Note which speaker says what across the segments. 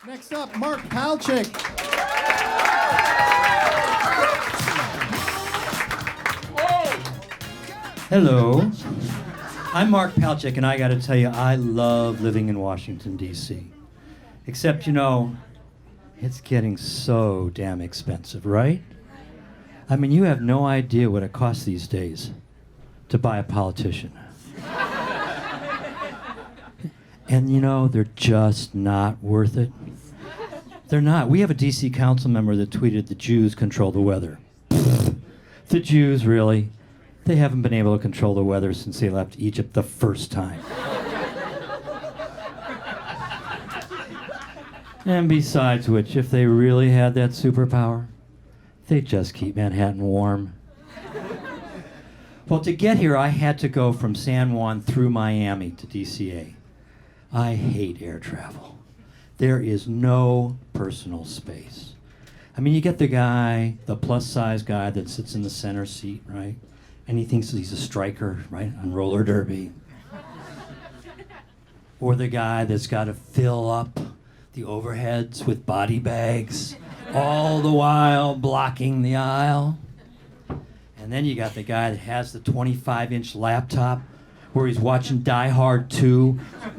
Speaker 1: Next up, Mark Palchik.
Speaker 2: Hello. I'm Mark Palchik, and I got to tell you, I love living in Washington, D.C. Except, it's getting so damn expensive, right? I mean, you have no idea what it costs these days to buy a politician. And they're just not worth it. They're not. We have a D.C. council member that tweeted, "The Jews control the weather." The Jews, really? They haven't been able to control the weather since they left Egypt the first time. And besides which, if they really had that superpower, they'd just keep Manhattan warm. Well, to get here, I had to go from San Juan through Miami to DCA. I hate air travel. There is no personal space. I mean, you get the guy, the plus-size guy that sits in the center seat, right? And he thinks he's a striker, right, on roller derby. Or the guy that's got to fill up the overheads with body bags, all the while blocking the aisle. And then you got the guy that has the 25-inch laptop where he's watching Die Hard 2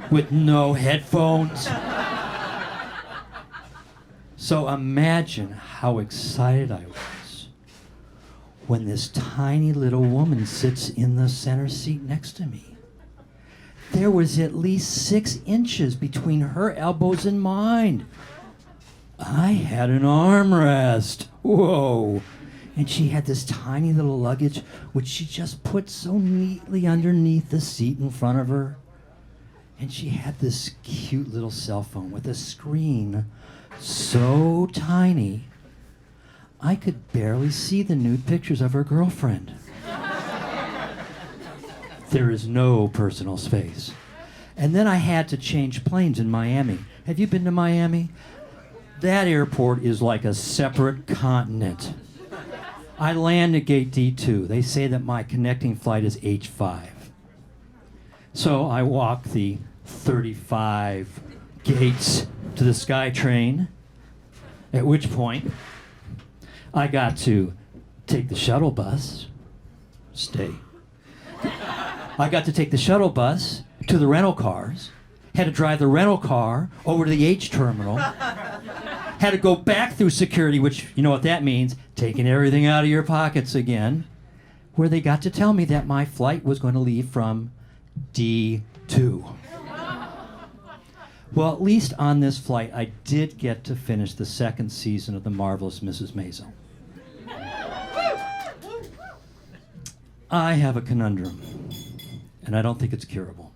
Speaker 2: with no headphones. So imagine how excited I was when this tiny little woman sits in the center seat next to me. There was at least 6 inches between her elbows and mine. I had an armrest. Whoa. And she had this tiny little luggage, which she just put so neatly underneath the seat in front of her. And she had this cute little cell phone with a screen so tiny, I could barely see the nude pictures of her girlfriend. There is no personal space. And then I had to change planes in Miami. Have you been to Miami? That airport is like a separate continent. I land at gate D2. They say that my connecting flight is H5. So I walk the 35 gates to the SkyTrain, at which point I got to take the shuttle bus. Stay. I got to take the shuttle bus to the rental cars, had to drive the rental car over to the H terminal, had to go back through security, which, you know what that means, taking everything out of your pockets again, where they got to tell me that my flight was going to leave from D2. Well, at least on this flight, I did get to finish the 2nd season of The Marvelous Mrs. Maisel. I have a conundrum, and I don't think it's curable.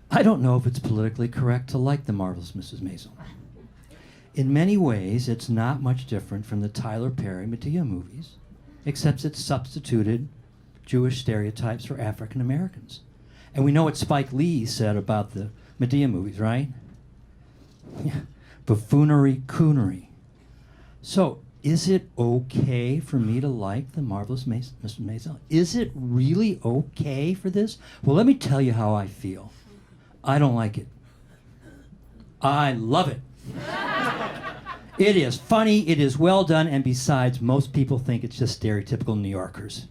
Speaker 2: I don't know if it's politically correct to like The Marvelous Mrs. Maisel. In many ways, it's not much different from the Tyler Perry Medea movies, except it's substituted Jewish stereotypes for African Americans. And we know what Spike Lee said about the Medea movies, right? Yeah. Buffoonery, coonery. So, is it okay for me to like The Marvelous Mrs. Maisel? Is it really okay for this? Well, let me tell you how I feel. I don't like it. I love it. It is funny, it is well done, and besides, most people think it's just stereotypical New Yorkers.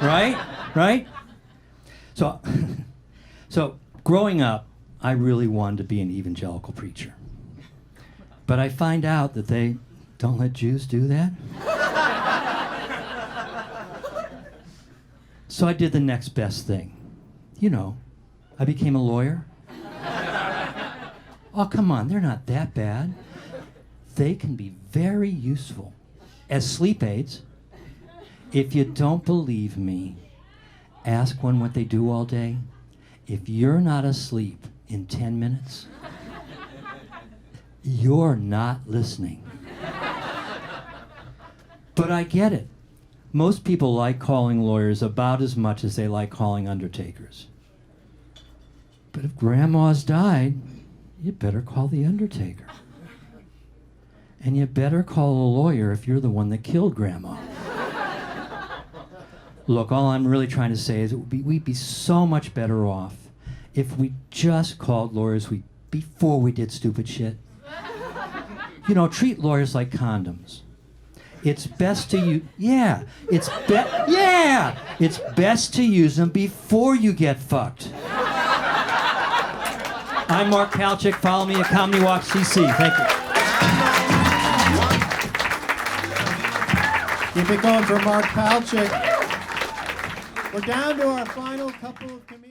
Speaker 2: Right? Right? So growing up, I really wanted to be an evangelical preacher. But I find out that they don't let Jews do that. So I did the next best thing. I became a lawyer. Oh, come on, they're not that bad. They can be very useful as sleep aids. If you don't believe me, ask one what they do all day. If you're not asleep in 10 minutes, you're not listening. But I get it. Most people like calling lawyers about as much as they like calling undertakers. But if grandma's died, you better call the undertaker. And you better call a lawyer if you're the one that killed grandma. Look, all I'm really trying to say is we'd be so much better off if we just called lawyers before we did stupid shit. You know, treat lawyers like condoms. It's best to use, it's best to use them before you get fucked. I'm Mark Palchik. Follow me at Comedy Walk CC. Thank you.
Speaker 1: Keep it going for Mark Palchik. We're down to our final couple of comedians.